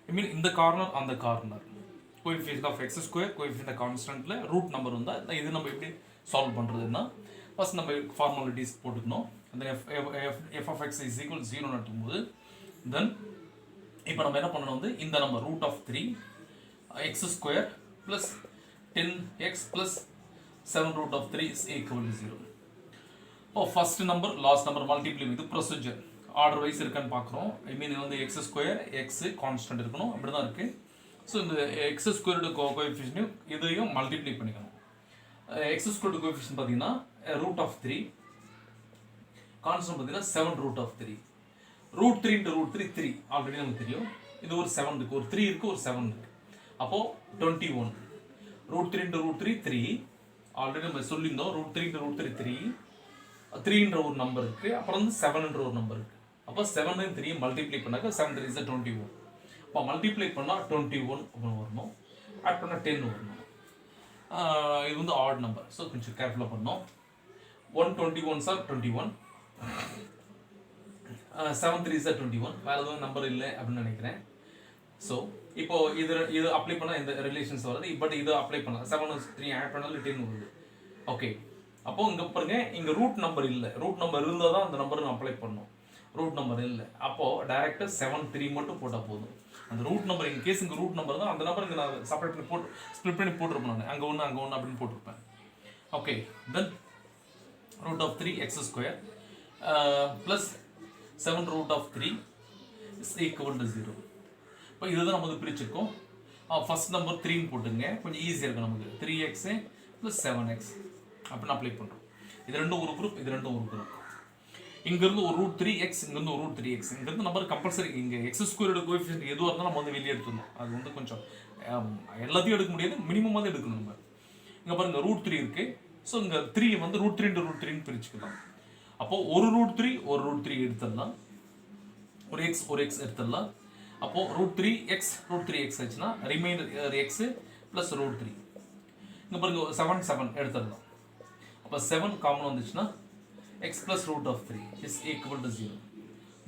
ஐ மீன் இந்த கார்னர் அந்த corner, coefficient of X square, coefficient கான்ஸ்டன்ட்ல ரூட் நம்பர் வந்தால் இது நம்ம எப்படி சால்வ் பண்ணுறதுன்னா, ஃபர்ஸ்ட் நம்ம ஃபார்மாலிட்டிஸ் போட்டுக்கணும். அந்த f of x is equal 0 நடக்கும்போது, தென் இப்போ நம்ம என்ன பண்ணணும் வந்து இந்த number √3 x square plus 10x plus 7√3 is equal to 0. இப்போ first number last number multiply, இது ப்ரொசீஜர் ஆர்டர் வைஸ் இருக்கான்னு பார்க்குறோம். ஐ மீன் வந்து எக்ஸ் ஸ்கொயர் எக்ஸ் கான்ஸ்டன்ட் இருக்கணும், அப்படி தான் இருக்குது. ஸோ இந்த எக்ஸ் ஸ்கொயர்டு கோஎஃபிஷியன்ட்டையும் இதையும் மல்டிப்ளை பண்ணிக்கணும். எக்ஸ் ஸ்கொயர்டு கோஎஃபிஷியன்ட் பார்த்தீங்கன்னா √3, கான்ஸ்டன்ட் பார்த்தீங்கன்னா 7√3. √3 × √3 3 ஆல்ரெடி நமக்கு தெரியும். இது ஒரு 7 இருக்குது, ஒரு 3 இருக்குது, ஒரு 7 இருக்குது. அப்போது 21. √3 × √3 3 ஆல்ரெடி நம்ம சொல்லியிருந்தோம். √3 × √3 3, 3ன்ற ஒரு நம்பர் இருக்குது, அப்புறம் வந்து 7ன்ற ஒரு நம்பர் இருக்குது. அப்போ 7 and 3 மல்டிப்ளை பண்ணாக்க 7 3 is 21. இப்போ மல்டிப்ளை பண்ணால் 21 அப்படின்னு வரணும், ஆட் பண்ணால் 10 வரணும். இது வந்து ஆட் நம்பர், ஸோ கொஞ்சம் கேர்ஃபுல்லாக பண்ணோம். 121 சார் 21, 7 3 சார் 21. வேறு எதுவும் நம்பர் இல்லை அப்படின்னு நினைக்கிறேன். ஸோ இப்போ இது அப்ளை பண்ணால் இந்த ரிலேஷன்ஸ் வருது. பட் இது அப்ளை பண்ணலாம், 7 3 ஆட் பண்ணாலும் 10 வருது. ஓகே, அப்போ இங்கே பாருங்க, இங்கே ரூட் நம்பர் இல்லை. ரூட் நம்பர் இருந்தால் தான் அந்த நம்பர் அப்ளை பண்ணணும். ரூட் நம்பர் இல்லை, அப்போது டேரெக்டாக 7 3 மட்டும் போட்டால் போதும். அந்த ரூட் நம்பர் இன் கேஸ் இங்கே ரூட் நம்பர் தான், அந்த நம்பர் இங்கே நான் செப்பரேட் பண்ணி ஸ்ப்ளிட் பண்ணி போட்டிருப்பேன். நான் அங்கே ஒன்று அப்படின்னு போட்டிருப்பேன். Okay, then √3 x square plus 7√3 is equal to 0. இப்போ இதுதான் நம்ம வந்து பிரிச்சிருக்கோம். ஃபர்ஸ்ட் நம்பர் 3ன்னு போட்டுங்க, கொஞ்சம் ஈஸியாக இருக்கும் நமக்கு. 3x ப்ளஸ் 7x அப்படின்னு அப்ளை பண்ணுறோம். இது ரெண்டும் ஒரு குரூப், இது ரெண்டும் ஒரு குரூப். இங்கேருந்து ஒரு √3x, இங்கேருந்து ஒரு √3x. இங்கேருந்து நம்பர் கம்பல்சரி இங்கே எக்ஸ் ஸ்கொயரோட கோஎஃபிஷியன்ட் எதுவாக இருந்தாலும் நம்ம வந்து வெளியே எடுத்துடணும். அது வந்து கொஞ்சம் எல்லாத்தையும் எடுக்க முடியாது, மினிமமாக தான் எடுக்கணும் நம்ம. இங்கே பாருங்கள் √3 இருக்குது. ஸோ இங்கே 3 வந்து √3 × √3ன்னு பிரிச்சுக்கலாம். அப்போது ஒரு √3 ஒரு √3 எடுத்துடலாம், ஒரு எக்ஸ் எடுத்துடலாம். அப்போது √3x ஆச்சுன்னா ரிமைண்டர் எக்ஸு ப்ளஸ் √3. இங்கே பாருங்கள் 7 7 எடுத்துடலாம். அப்போ 7 காமன் வந்துச்சுன்னா x plus √3 is equal to 0.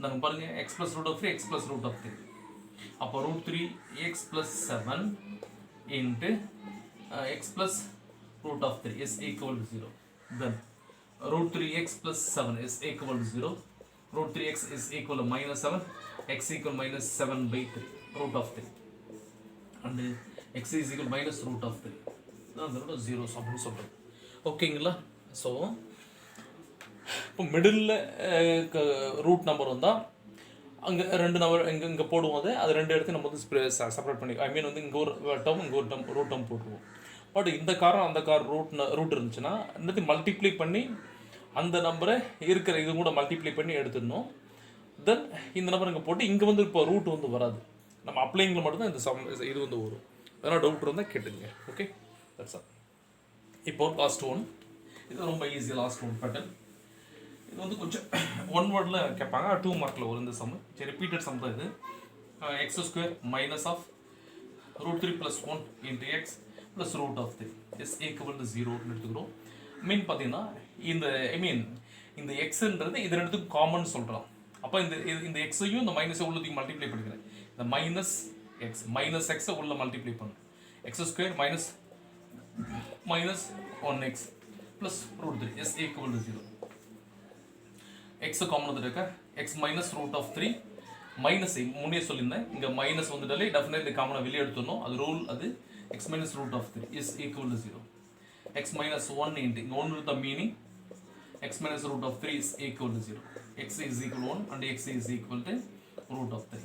நாங்க பாருங்க x plus √3 x plus √3. அப்போ √3 x plus 7 into x plus root of 3 is equal to 0. Then root 3x plus 7 is equal to 0. Root 3x is equal to minus 7. X equal minus 7 by 3 root of 3. And x is equal minus root of 3. Then the root of 0 அப்படின்னு சொல்கிறோம். ஓகேங்களா? So இப்போ middle root number வந்தால் அங்கே ரெண்டு number இங்கே போடுவோம். அது ரெண்டு இடத்தையும் நம்ம வந்து செப்பரேட் பண்ணி வந்து இங்கே ஒரு டேர்ம் இங்கே ஒரு டேர்ம் ரூட் டேர்ம் போட்டுருவோம். பட் இந்த காரம் அந்த கார் ரூட் இருந்துச்சுன்னா இந்த மல்டிப்ளை பண்ணி அந்த நம்பரை இருக்கிற இது கூட மல்டிப்ளை பண்ணி எடுத்துடணும். தென் இந்த நம்பர் இங்கே போட்டு இங்கே வந்து இப்போ ரூட் வந்து வராது. நம்ம அப்ளைங்கில் மட்டும்தான் இந்த இது வந்து வரும். அதனால் டவுட் இருந்தால் கேட்டுங்க. Okay, that's all. இப்போ லாஸ்ட் ஒன், இது ரொம்ப ஈஸி. லாஸ்ட் ஒன் பேட்டர்ன் இது வந்து கொஞ்சம் ஒன் வேர்டில் கேட்பாங்க. 2 மார்க்கில் வரும் இந்த சம். சரி, ரிப்பீட்டட் சம் தான் இது. X square minus of root 3 + 1 into X plus root of 3 is equal to 0ன்னு எடுத்துக்கிறோம். மீன் பார்த்தீங்கன்னா இந்த எக்ஸுன்றது இது ரெண்டுத்துக்கும் காமன் சொல்கிறோம். அப்போ இந்த எக்ஸையும் இந்த மைனஸை உள்ளதையும் மல்டிப்ளை பண்ணிக்கிறேன். இந்த மைனஸ் எக்ஸை உள்ள மல்டிப்ளை பண்ணுறோம். X square minus 1x plus root 3 is equal to 0. எக்ஸை காமன் வந்துட்டு x minus root of 3 minus முன்னே சொல்லியிருந்தேன். இங்கே மைனஸ் வந்துட்டாலே டெஃபினெட்லி காமனாக வெளியே எடுத்துடணும். அது ரூல். அது x minus root of 3 is equal to 0. x minus 1 into 1 with the meaning x minus root of 3 is equal to 0. x is equal to 1 and x is equal to root of 3.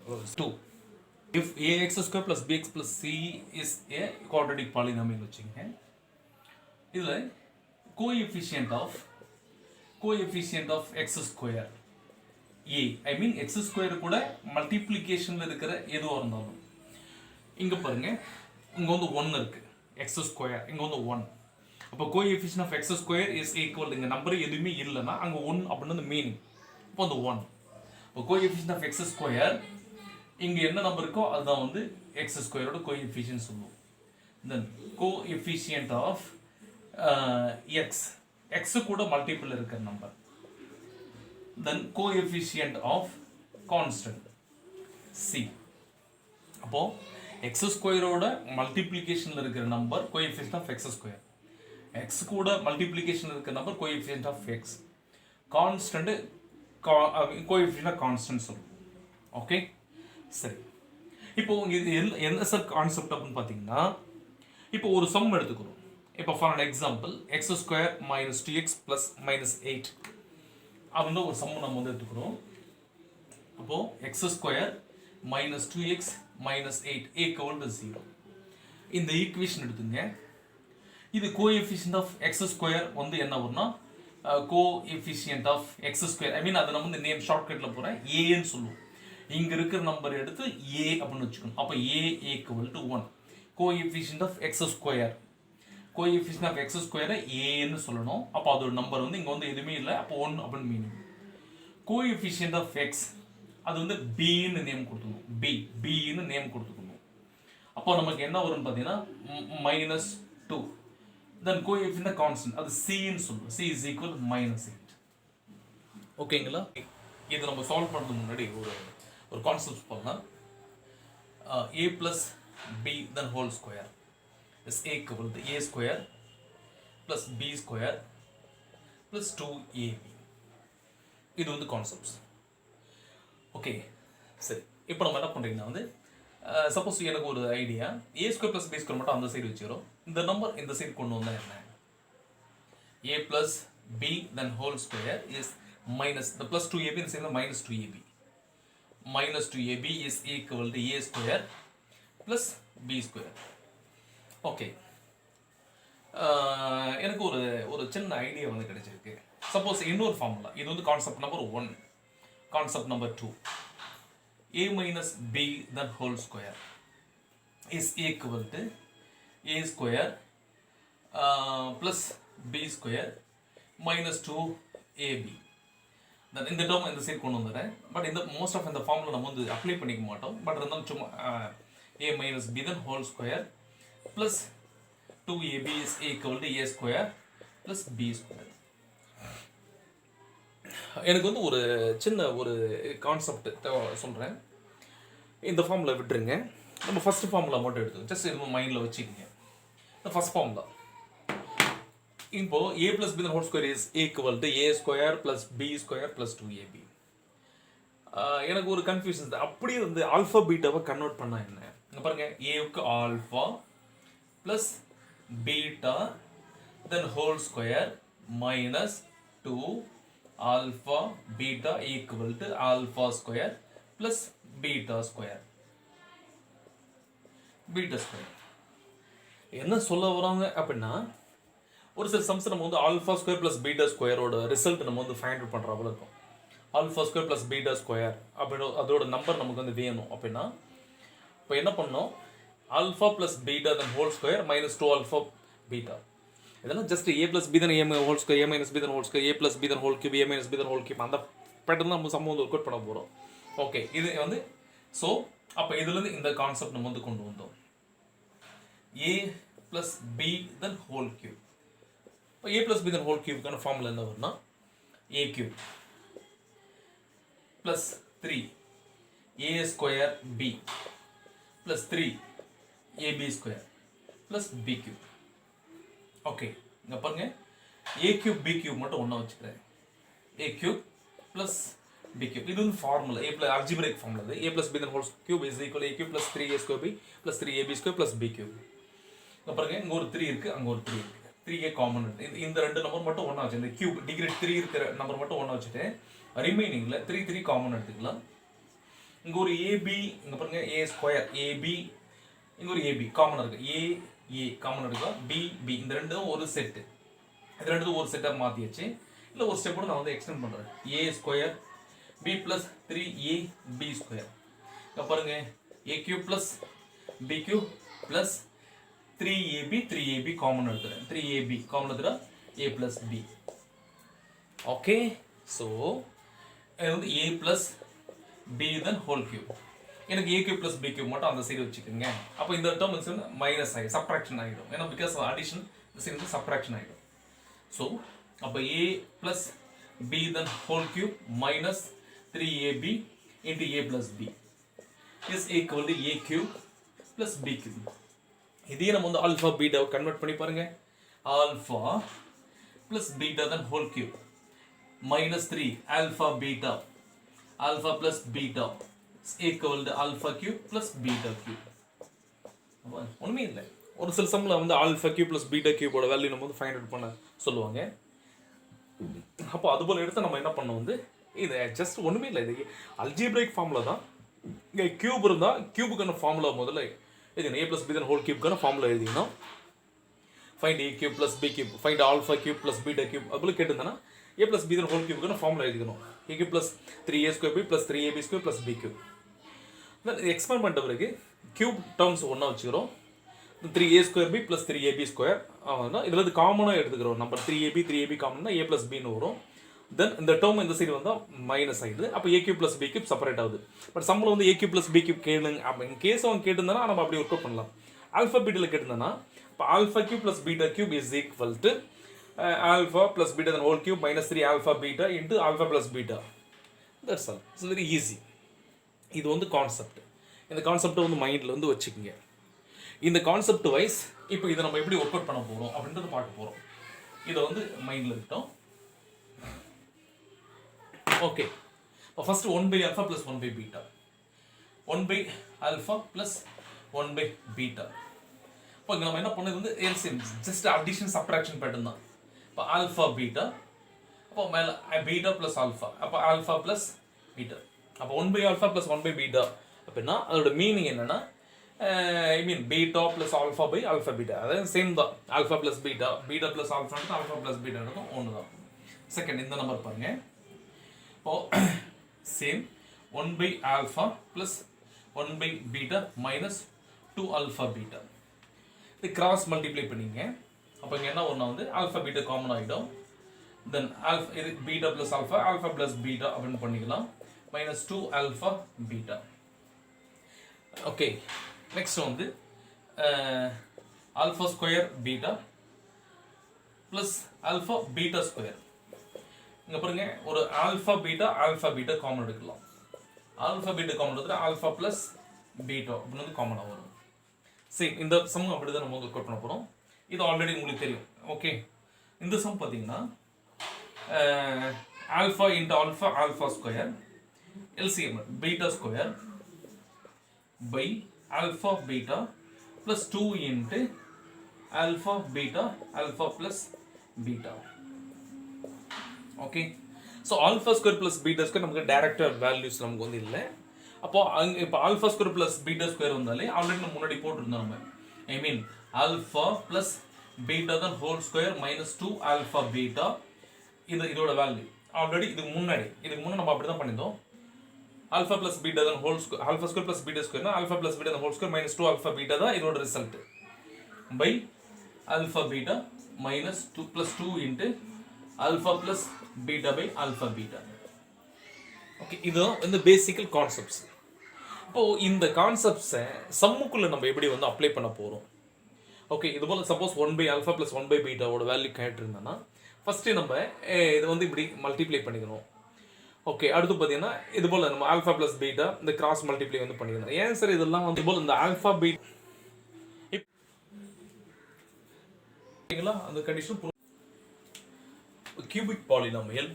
This is 2. If ax square plus bx plus c is a quadratic polynomial, this is coefficient of x square a. X square கூட multiplication இருக்கிற எதுவாக இருந்தாலும் இங்கே பாருங்க, இங்கே வந்து 1 இருக்கு. X square இங்கே வந்து 1. அப்போ coefficient of X square is equal, இங்கே நம்பர் எதுவுமே இல்லைன்னா அங்கே 1 அப்படின்னு மீனிங். இப்போ அந்த 1. இப்போ கோஎஃபிஷியன்ட் ஆஃப் எக்ஸ் ஸ்கொயர் இங்கே என்ன நம்பர் இருக்கோ அதுதான் வந்து எக்ஸ் ஸ்கொயரோட கோஎஃபிஷியன்ட் சொல்லுவோம். தென் கோஎஃபிஷியன்ட் ஆஃப் எக்ஸ் கூட மல்டிபிள் இருக்கிற number. Then coefficient of constant c. அப்போ எக்ஸ் ஸ்கொயரோட மல்டிப்ளிகேஷனில் இருக்கிற number coefficient of X square. X கூட மல்டிப்ளிகேஷனில் இருக்கிற number coefficient of x. Constant coefficient of constant சொல்லுவோம். ஓகே, சரி. இப்போ இது என்ன சார் கான்செப்ட் அப்படின்னு பார்த்தீங்கன்னா, இப்போ ஒரு சம் எடுத்துக்கிறோம். இப்போ for an example X square minus 2x plus minus 8 அப்படின்ற ஒரு சம் நம்ம வந்து எடுத்துக்கிறோம். அப்போது X square minus 2x minus 8 equal to 0. இந்த ஈக்குவேஷன் எடுத்துங்க. இது கோஎஃபிஷியன்ட் ஆஃப் எக்ஸ் ஸ்கொயர் வந்து என்ன வரும்னா கோஎஃபிஷியன்ட் ஆஃப் எக்ஸ் ஸ்கொயர். அதை நம்ம இந்த நேம் ஷார்ட்கட்டில் போகிறேன் ஏன்னு சொல்லுவோம். இங்கே இருக்கிற நம்பர் எடுத்து ஏ அப்படின்னு வச்சுக்கணும். அப்போ A equal to 1. Coefficient of X square, coefficient of X ஸ்கொயரை ஏன்னு சொல்லணும். அப்போ அதோட நம்பர் வந்து இங்கே வந்து எதுவுமே இல்லை. அப்போ 1 அப்படின்னு மீனிங். கோஎஃபிஷியன்ட் ஆஃப் எக்ஸ் அது வந்து பின்னு நேம் கொடுத்துக்கணும். பின்னு நேம் கொடுத்துக்கணும். அப்போ நமக்கு என்ன வரும்னு பார்த்தீங்கன்னா -2. தென் கோஎஃபிஷியன்ட் கான்ஸ்டன்ட் அது சின்னு சொல்லுவோம். C is equal -8. ஓகேங்களா? இது நம்ம சால்வ் பண்ணுறதுக்கு முன்னாடி ஒரு கான்செப்ட் பண்ணலாம். a plus b then whole square is equal to a square plus b square plus 2ab. இது வந்து கான்செப்ட்ஸ். ஓகே, சரி. இப்போ நம்ம என்ன பண்ணுறீங்கன்னா வந்து சப்போஸ் எனக்கு ஒரு ஐடியா ஏ ஸ்கொயர் ப்ளஸ் பி ஸ்கொயர் மட்டும் அந்த சைடு வச்சுக்கிறோம். இந்த நம்பர் இந்த சைடு கொண்டு வந்தால் என்ன? A plus B then whole square is minus இந்த ப்ளஸ் 2ab இந்த சைடில் -2ab. -2ab is equal to A square plus B square. Okay, எனக்கு ஒரு சின்ன ஐடியா வந்து கிடைச்சிருக்கு. சப்போஸ் இன்னொரு ஃபார்முலா, இது வந்து concept number 1. Concept number 2, a minus b the whole square is equal to a square plus b square minus 2ab. Then இந்த term இந்த சைடு கொண்டு வந்துறேன். பட் இந்த மோஸ்ட் ஆஃப் இந்த ஃபார்முலா நம்ம வந்து அப்ளை பண்ணிக்க மாட்டோம். பட் இருந்தாலும் சும்மா a minus b the whole square plus 2ab is equal to a square plus b square. எனக்கு வந்து ஒரு சின்ன கான்செப்ட் சொல்கிறேன். இந்த ஃபார்மில் விட்டுருங்க. நம்ம ஃபர்ஸ்ட் ஃபார்முலா மட்டும் எடுத்துக்கோங்க, ஜஸ்ட் இது மைண்டில் வச்சுக்கோங்க. இந்த ஃபர்ஸ்ட் ஃபார்முலா இப்போ a plus b the whole square is equal to a square plus b square plus 2ab. எனக்கு ஒரு கன்ஃபியூஷன், அப்படியே வந்து ஆல்ஃபா பீட்டாவை கன்வெர்ட் பண்ணா என்ன? இங்க பாருங்க, ஏவுக்கு alpha plus beta then whole square minus 2 alpha beta equal to alpha square plus beta square. Beta square என்ன சொல்ல வராங்க அப்படின்னா, ஒரு சில சம்ஸ் நம்ம வந்து ஆல்ஃபா ஸ்கொயர் ப்ளஸ் பீட்டா ஸ்கொயரோட ரிசல்ட் நம்ம வந்து ஃபைண்ட் அவுட் பண்ணுற போல இருக்கும். Alpha square plus beta square அப்படின்னு அதோட நம்பர் நமக்கு வந்து வேணும் அப்படின்னா, இப்போ என்ன பண்ணோம், alpha plus beta then whole square minus 2 alpha beta. இதெல்லாம் just A plus B then A whole square, A minus B then whole square, A plus B then whole cube, A minus B then whole cube, அந்த pattern நம்ம சம்ம வந்து work out பண்ண போகிறோம். Okay, இது வந்து so அப்போ இதுலேருந்து இந்த கான்செப்ட் நம்ம வந்து கொண்டு வந்தோம். ஏ plus B then whole cube. இப்போ a plus b then whole cube கான ஃபார்முலா என்ன வரும்னா, a cube plus 3 a square b plus 3 ab square plus b cube. Okay, இங்க பாருங்க, a cube b cube மட்டும் ஒண்ணா வச்சுக்கிறேன். a cube plus b cube, இது வந்து formula, a plus algebraic formula. இது a plus b then whole cube is equal to a cube plus 3a square b plus 3ab square plus b cube. இங்க பாருங்க, இங்க ஒரு 3 இருக்கு, அங்க ஒரு 3 இருக்கு. 3a காமன் இருக்கு. இந்த ரெண்டு நம்பர் மட்டும் ஒண்ணா வச்சு, இந்த கியூப் டிகிரி 3 இருக்கிற நம்பர் மட்டும் ஒண்ணா வச்சுட்டு ரிமைனிங்ல 3 காமன் எடுத்துக்கலாம். இங்க ஒரு ab, இங்க பாருங்க a ஸ்கொயர் ab, இங்க ஒரு ab காமன் இருக்கு, a காமன் எடுக்கலாம், b இந்த ரெண்டும் ஒரு செட். இது ரெண்டும் ஒரு செட்டா மாத்தியாச்சு. இல்ல ஒரு ஸ்டெப் கூட நான் வந்து எக்ஸ்டெண்ட் பண்றேன். a square b plus 3ab square. இங்க பாருங்க, a cube plus b cube plus 3ab common எடுத்துறேன். 3ab காமன் எடுத்துறா a plus b. Okay, so இது வந்து a plus b then whole cube. எனக்கு a cube plus b cube மட்டும் அந்த side வச்சுக்கோங்க. அப்போ இந்த டேர்ம் வந்து மைனஸ் ஆகி சப்ட்ராக்ஷன் ஆகிடும். ஏன்னா பிகாஸ் அடிஷன் இந்த சைடு வந்து சப்ட்ராக்ஷன் ஆகிடும். ஸோ அப்போ a plus b then whole cube minus 3ab into a plus b is equal to a cube plus b cube. இதையே நம்ம வந்து ஆல்ஃபா பீட்டாவை கன்வெர்ட் பண்ணி பாருங்க. Alpha plus beta then whole cube minus 3 alpha beta, alpha plus beta equal to alpha cube plus beta cube. ஒன்றுமே இல்லை, ஒரு சில சம்மில் வந்து ஆல்ஃபா கியூப் பிளஸ் பீட்டா கியூபோட வேல்யூ நம்ம வந்து ஃபைண்ட் அவுட் பண்ண சொல்லுவாங்க. அப்போ அதுபோல் எடுத்து நம்ம என்ன பண்ணோம் வந்து, இது ஜஸ்ட் ஒன்றுமே இல்லை, இது அல்ஜிப்ரைக் ஃபார்முலா தான். இங்கே கியூப் இருந்தால் கியூபுக்கான ஃபார்முலா முதல்ல இது a plus b then whole cube கான ஃபார்முலா எழுதினோம். find a cube plus b cube, find alpha cube plus beta cube அப்படி கேட்டிருந்தனா a plus b then whole cube கான ஃபார்முலா எழுதிக்கணும். a cube plus 3a square b plus 3ab square plus b cube. then expand பண்ணிட்ட பிறகு cube terms ஒண்ணா வச்சுக்கிறோம். 3a square b plus 3ab square ஆனா இதுல வந்து காமனா எடுத்துக்கிறோம். Number 3ab காமன்னா a plus b ன்னு வரும். then இந்த டேர்ம் இந்த சைடு வந்தா மைனஸ் ஆயிடுது. அப்போ a cube plus b cube separate ஆகுது. பட் சம்ல வந்து a cube plus b cube கேளுங்க. அப்ப இன் கேஸ் அவன் கேட்டிருந்தானா நம்ம அப்படி ஒர்க் அவுட் பண்ணலாம். ஆல்பா பீட்டால கேட்டிருந்தானா அப்ப alpha cube plus beta cube is equal to alpha plus beta then whole cube minus 3 alpha beta into alpha plus beta. That's all. It's very easy. இது வந்து concept. இந்த கான்செப்ட்டை வந்து மைண்ட்ல வந்து வச்சுக்கோங்க. இந்த கான்செப்ட் வைஸ் இப்போ இதை நம்ம எப்படி ஒர்க் அவுட் பண்ண போறோம் அப்படின்றத பார்க்க போறோம். இதை வந்து மைண்ட்ல இருக்கட்டும். ஓகே, இப்போ first 1 by alpha plus 1 by beta, 1 by alpha plus 1 by beta. இப்போ இங்க நம்ம என்ன பண்ணது வந்து LCM, just addition subtraction pattern தான். இப்போ ஆல்ஃபா பீட்டா, அப்போ மேல பீட்டா பிளஸ் ஆல்ஃபா, அப்போ ஆல்ஃபா பிளஸ் பீட்டா. அப்போ 1 by alpha plus 1 by beta அப்படின்னா அதோட மீனிங் என்னன்னா, I mean beta plus alpha by alpha beta, அதாவது சேம் தான். Alpha plus beta, beta plus alpha, alpha plus beta ஒன்று தான். செகண்ட் இந்த நம்பர் பாருங்க. இப்போ same 1 by alpha plus 1 by beta minus 2 alpha beta. இது கிராஸ் மல்டிப்ளை பண்ணீங்க. அப்போ இங்கே என்ன ஒன்றா வந்து ஆல்ஃபா பீட்டா காமன் ஆகிடும். தென் ஆல்ஃபா இது beta plus alpha, alpha plus beta அப்படின்னு பண்ணிக்கலாம். Minus 2 alpha beta. Okay, next வந்து alpha square beta plus alpha beta square. இங்க பாருங்க, ஒரு ஆல்ஃபா பீட்டா காமன் எடுக்கலாம். ஆல்ஃபா பீட்டா காமன் எடுத்துட்டு ஆல்ஃபா பிளஸ் பீட்டா அப்படின்னு வந்து காமனாக வரும். சரி, இந்த சம் அப்படி தான் நம்ம வந்து ஒர்க் பண்ண போகிறோம். இது ஆல்ரெடி உங்களுக்கு தெரியும். ஓகே, இந்த சம் பார்த்தீங்கன்னா alpha into alpha alpha square LCM beta square by alpha beta plus 2 into alpha beta alpha plus beta. Okay, so alpha square plus beta square நமக்கு டேரக்டர் வேல்யூஸ் நமக்கு வந்து இல்லை. அப்போ அங்கே இப்போ alpha square plus beta square வந்தாலே already நம்ம முன்னாடி போட்டிருந்தோம். நம்ம I mean alpha plus beta தான் whole square minus 2 alpha beta. இதோட வேல்யூ ஆல்ரெடி இதுக்கு முன்னே நம்ம அப்படி தான் பண்ணியிருந்தோம். ஆல்ஃபா ப்ளஸ் பீட்டா தான் whole square, alpha square plus beta ஸ்கொயர்னா ஆல்ஃபா ப்ளஸ் பீட்டா தான் whole square minus 2 alpha beta தான் இதோட result by alpha beta minus 2 plus 2 into alpha plus beta by alpha beta. Okay, இதுதான் இந்த physical concepts. இப்போது இந்த கான்செப்ட்ஸை சம்முக்குள்ளே நம்ம எப்படி வந்து அப்ளை பண்ண போகிறோம்? ஓகே, இது போல் suppose 1 by alpha plus 1 by பீட்டாவோட வேல்யூ கேட்டிருந்தோன்னா ஃபஸ்ட்டு நம்ம இதை வந்து இப்படி மல்டிப்ளை பண்ணிக்கணும். ஓகே, அடுத்து பார்த்தீங்கன்னா இது போல் நம்ம ஆல்ஃபா ப்ளஸ் பீட்டா இந்த கிராஸ் மல்டிப்ளை வந்து பண்ணிக்கணும். ஏன் சார் இதெல்லாம் வந்து போல் இந்த ஆல்ஃபா பீட் அந்த கண்டிஷன் கியூபிக் பாலினாமியல்